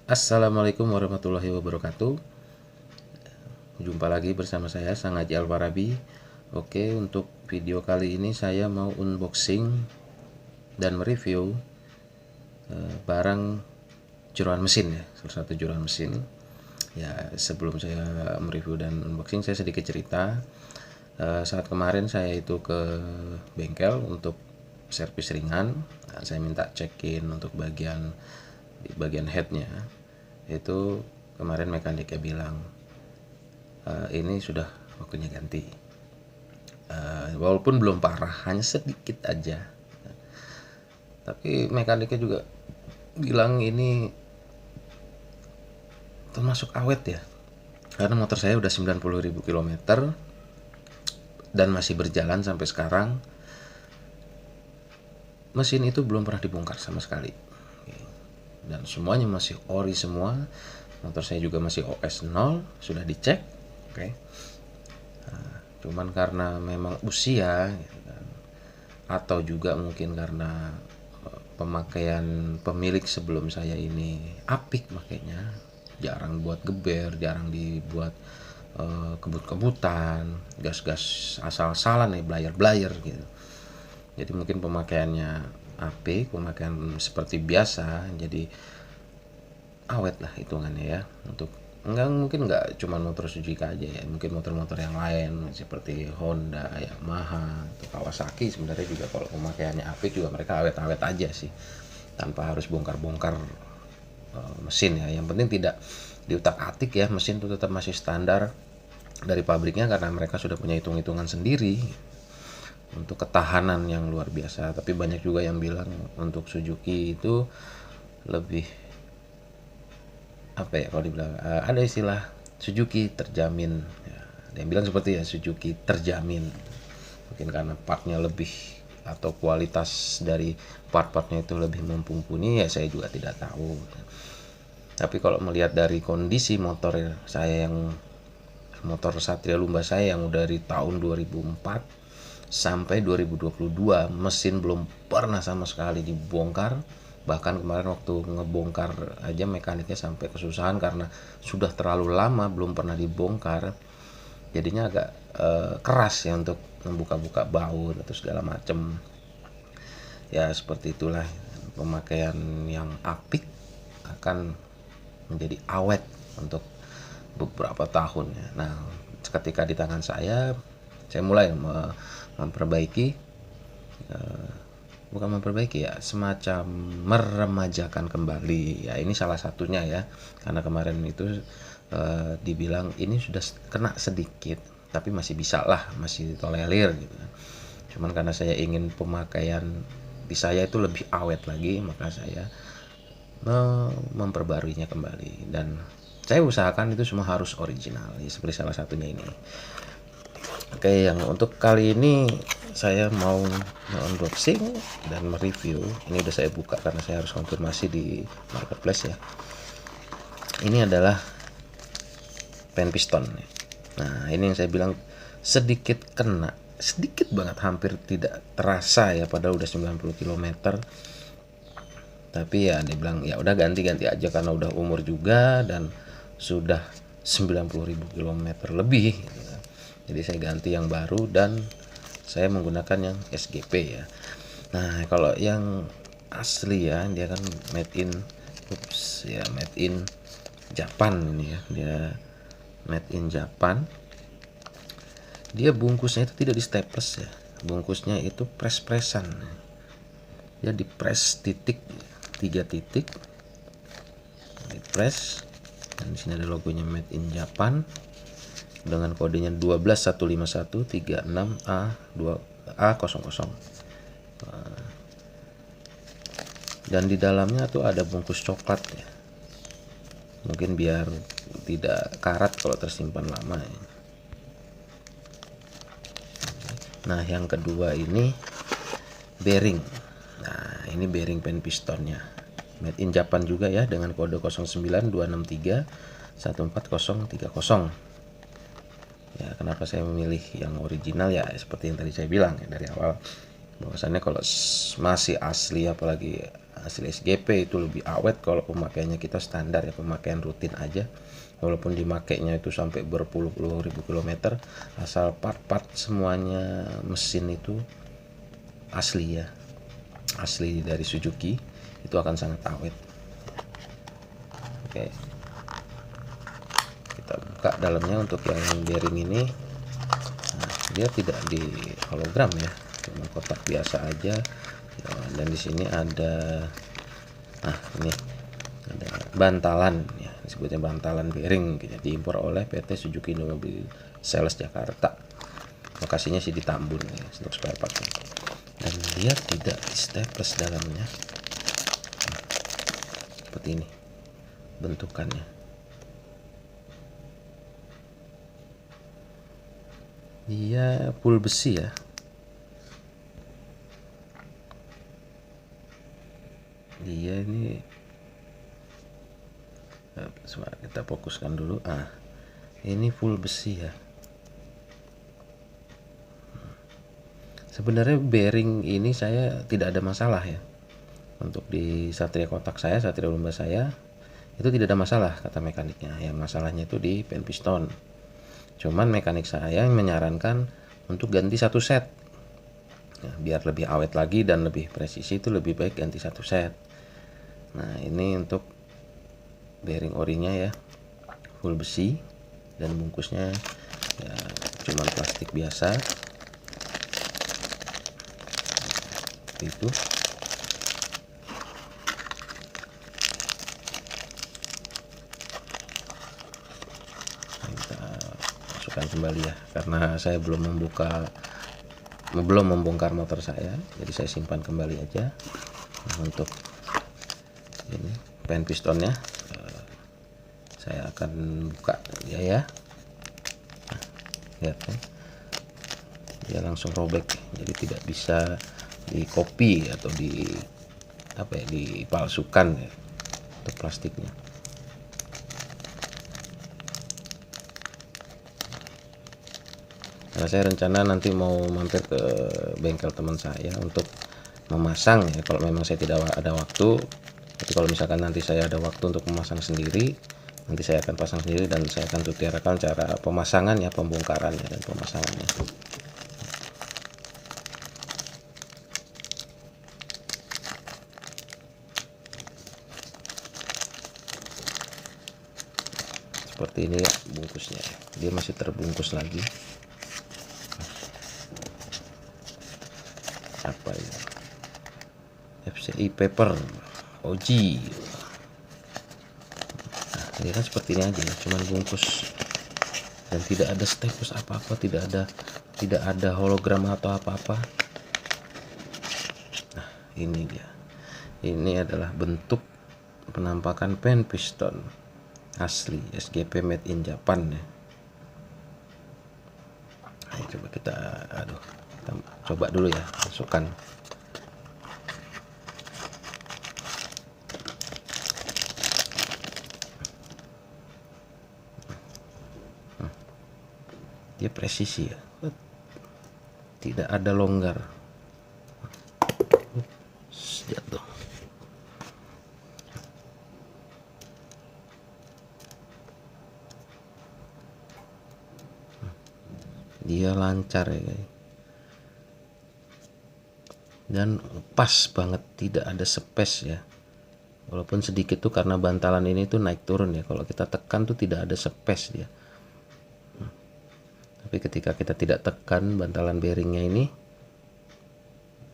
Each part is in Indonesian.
Assalamualaikum warahmatullahi wabarakatuh. Jumpa lagi bersama saya Sang Haji Alfarabi. Oke, untuk video kali ini saya mau unboxing dan mereview barang jeroan mesin ya, salah satu jeroan mesin. Ya, sebelum saya mereview dan unboxing, saya sedikit cerita. Saat kemarin saya itu ke bengkel untuk servis ringan. Nah, saya minta check-in untuk bagian headnya. Itu kemarin mekaniknya bilang ini sudah waktunya ganti. Walaupun belum parah, hanya sedikit aja. Tapi mekaniknya juga bilang ini termasuk awet ya. Karena motor saya udah 90.000 km dan masih berjalan sampai sekarang. Mesin itu belum pernah dibongkar sama sekali. Dan semuanya masih ori semua. Motor saya juga masih OS 0, sudah dicek. Oke. Cuman karena memang usia gitu kan, atau juga mungkin karena pemakaian pemilik sebelum saya ini apik makanya, jarang buat geber, jarang dibuat kebut-kebutan, gas-gas asal-asalan nih, blayer-blayer gitu. Jadi mungkin pemakaiannya apik, pemakaian seperti biasa, jadi awet lah hitungannya ya. Untuk mungkin nggak cuma motor Suzuki aja ya, mungkin motor-motor yang lain seperti Honda, Yamaha, atau Kawasaki sebenarnya juga kalau pemakaiannya apik juga mereka awet-awet aja sih, tanpa harus bongkar-bongkar mesin ya. Yang penting tidak diutak-atik ya, mesin itu tetap masih standar dari pabriknya karena mereka sudah punya hitung-hitungan sendiri untuk ketahanan yang luar biasa. Tapi banyak juga yang bilang untuk Suzuki itu lebih apa ya, kalau dibilang ada istilah Suzuki terjamin ya, ada yang bilang seperti ya Suzuki terjamin, mungkin karena partnya lebih atau kualitas dari part-partnya itu lebih mumpuni ya, saya juga tidak tahu. Tapi kalau melihat dari kondisi motor saya, yang motor Satria Lumba saya yang udah dari tahun 2004 sampai 2022, mesin belum pernah sama sekali dibongkar. Bahkan kemarin waktu ngebongkar aja mekaniknya sampai kesusahan karena sudah terlalu lama belum pernah dibongkar. Jadinya agak keras ya untuk membuka-buka baut atau segala macem. Ya seperti itulah, pemakaian yang apik akan menjadi awet untuk beberapa tahun ya. Nah, ketika di tangan saya mulai memperbaiki, bukan memperbaiki ya, semacam meremajakan kembali ya. Ini salah satunya ya, karena kemarin itu dibilang ini sudah kena sedikit tapi masih bisa lah, masih tolerir gitu. Cuman karena saya ingin pemakaian di saya itu lebih awet lagi, maka saya memperbaruinya kembali, dan saya usahakan itu semua harus original ya, seperti salah satunya ini. Oke, yang untuk kali ini saya mau unboxing dan mereview. Ini udah saya buka karena saya harus konfirmasi di marketplace ya. Ini adalah pen piston. Nah, ini yang saya bilang sedikit kena, sedikit banget, hampir tidak terasa ya, padahal udah 90 km. Tapi ya dibilang ya udah ganti-ganti aja karena udah umur juga dan sudah 90.000 km lebih gitu kan. Jadi saya ganti yang baru dan saya menggunakan yang SGP ya. Nah, kalau yang asli ya, dia kan made in made in Japan ini ya. Dia made in Japan. Dia bungkusnya itu tidak di staples ya. Bungkusnya itu press-pressan. Dia di press titik, 3 titik. Di press. Dan di sini ada logonya made in Japan dengan kodenya 1215136A2A00. Dan di dalamnya tuh ada bungkus coklat ya. Mungkin biar tidak karat kalau tersimpan lama ya. Nah, yang kedua ini bearing. Nah, ini bearing pen pistonnya. Made in Japan juga ya, dengan kode 09263140030. Ya, kenapa saya memilih yang original ya, seperti yang tadi saya bilang ya dari awal, bahwasannya kalau masih asli apalagi asli SGP itu lebih awet kalau pemakaiannya kita standar ya, pemakaian rutin aja. Walaupun dimakainya itu sampai berpuluh-puluh ribu kilometer, asal part-part semuanya mesin itu asli ya, asli dari Suzuki, itu akan sangat awet. Oke, kita buka dalamnya. Untuk yang bearing ini, nah, dia tidak di hologram ya, cuma kotak biasa aja. Dan di sini ada, nah ini ada bantalan ya, disebutnya bantalan bearing, diimpor oleh PT Suzuki Indomobil Sales Jakarta. Lokasinya sih di Tambun ya, untuk spare part. Dan dia tidak di staples dalamnya. Nah, seperti ini bentukannya. Dia full besi ya. Dia ini, kita fokuskan dulu. Ini full besi ya. Sebenarnya bearing ini saya tidak ada masalah ya. Untuk di Satria kotak saya, Satria Lumba saya, itu tidak ada masalah kata mekaniknya. Yang masalahnya itu di pen piston. Cuman mekanik saya yang menyarankan untuk ganti satu set. Nah, biar lebih awet lagi dan lebih presisi, itu lebih baik ganti satu set. Nah, ini untuk bearing orinya ya, full besi, dan bungkusnya ya cuman plastik biasa. Itu kita masukkan kembali ya, karena saya belum membongkar motor saya, jadi saya simpan kembali aja. Nah, untuk ini pen pistonnya saya akan buka ya. Nah, lihat kan, dia langsung robek, jadi tidak bisa di copy atau dipalsukan ya, untuk plastiknya. Karena saya rencana nanti mau mampir ke bengkel teman saya untuk memasang ya, kalau memang saya tidak ada waktu. Tapi kalau misalkan nanti saya ada waktu untuk memasang sendiri, nanti saya akan pasang sendiri, dan saya akan tutorialkan cara pemasangannya, pembongkarannya, dan pemasangannya. Seperti ini ya bungkusnya, dia masih terbungkus lagi. Apa ya, FCI paper OG. Nah, ini kan seperti ini aja, cuman bungkus dan tidak ada staples apa-apa, tidak ada hologram atau apa-apa. Nah, ini dia, ini adalah bentuk penampakan pen piston asli SGP made in Japan ya. Nah, coba kita coba dulu ya, masukkan. Dia presisi ya, tidak ada longgar. Jatuh. Dia lancar ya guys, dan pas banget, tidak ada space ya. Walaupun sedikit tuh karena bantalan ini tuh naik turun ya, kalau kita tekan tuh tidak ada space dia. Tapi ketika kita tidak tekan bantalan bearingnya ini,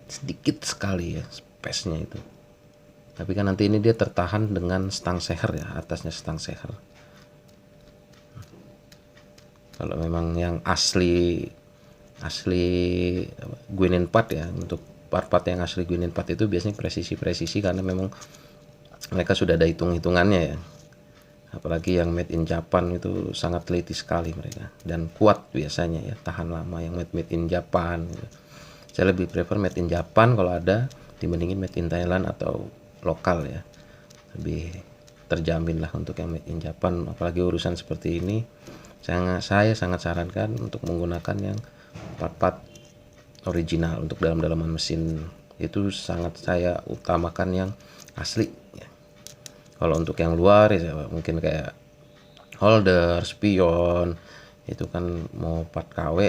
sedikit sekali ya space-nya itu. Tapi kan nanti ini dia tertahan dengan stang seher ya, atasnya stang seher. Kalau memang yang asli Guinin part ya, untuk part-part yang asli Guinin part itu biasanya presisi karena memang mereka sudah ada hitung-hitungannya ya. Apalagi yang made in Japan itu sangat teliti sekali mereka, dan kuat biasanya ya, tahan lama yang made in Japan gitu. Saya lebih prefer made in Japan kalau ada, dibandingin made in Thailand atau lokal ya, lebih terjamin lah untuk yang made in Japan. Apalagi urusan seperti ini, saya sangat sarankan untuk menggunakan yang part-part original untuk dalam-dalaman mesin itu sangat saya utamakan yang asli ya. Kalau untuk yang luar ya mungkin kayak holder, spion itu kan mau part KW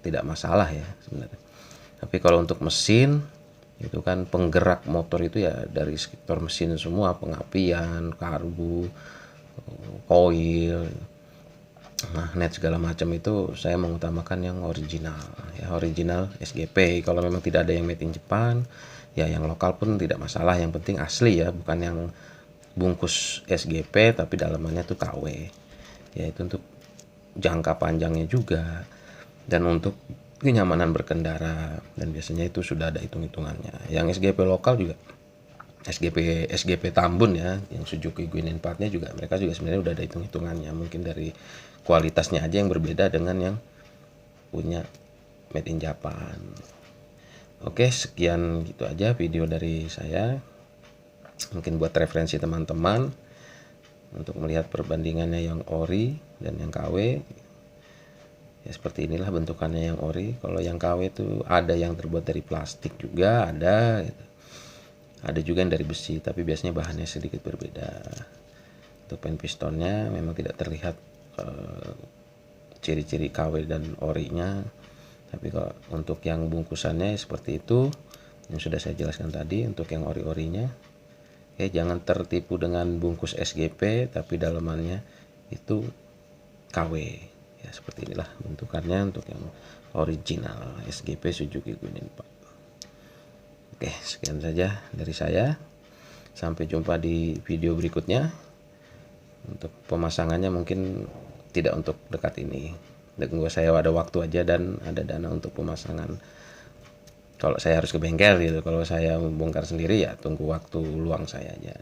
tidak masalah ya sebenarnya. Tapi kalau untuk mesin itu kan penggerak motor itu ya dari sektor mesin semua, pengapian, karbu, koil, magnet segala macam itu saya mengutamakan yang original ya, original SGP. Kalau memang tidak ada yang made in Jepang ya yang lokal pun tidak masalah, yang penting asli ya, bukan yang bungkus SGP tapi dalamannya tuh KW ya. Itu untuk jangka panjangnya juga dan untuk kenyamanan berkendara, dan biasanya itu sudah ada hitung-hitungannya. Yang SGP lokal juga SGP Tambun ya, yang Suzuki Guinin Part-nya juga mereka juga sebenarnya udah ada hitung-hitungannya, mungkin dari kualitasnya aja yang berbeda dengan yang punya made in Japan. Oke, sekian gitu aja video dari saya, mungkin buat referensi teman-teman untuk melihat perbandingannya yang ori dan yang KW ya. Seperti inilah bentukannya yang ori. Kalau yang KW itu ada yang terbuat dari plastik juga ada gitu. Ada juga yang dari besi, tapi biasanya bahannya sedikit berbeda. Untuk pen pistonnya memang tidak terlihat ciri-ciri KW dan orinya, tapi kalau untuk yang bungkusannya seperti itu yang sudah saya jelaskan tadi. Untuk yang ori-orinya jangan tertipu dengan bungkus SGP tapi dalamannya itu KW ya. Seperti inilah bentukannya untuk yang original SGP Suzuki Guinin Part. Oke, sekian saja dari saya. Sampai jumpa di video berikutnya. Untuk pemasangannya mungkin tidak untuk dekat ini. Tunggu saya ada waktu aja dan ada dana untuk pemasangan. Kalau saya harus ke bengkel gitu. Kalau saya membongkar sendiri ya tunggu waktu luang saya aja.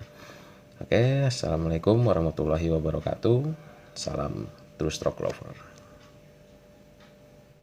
Oke, assalamualaikum warahmatullahi wabarakatuh. Salam True Stroke Lover.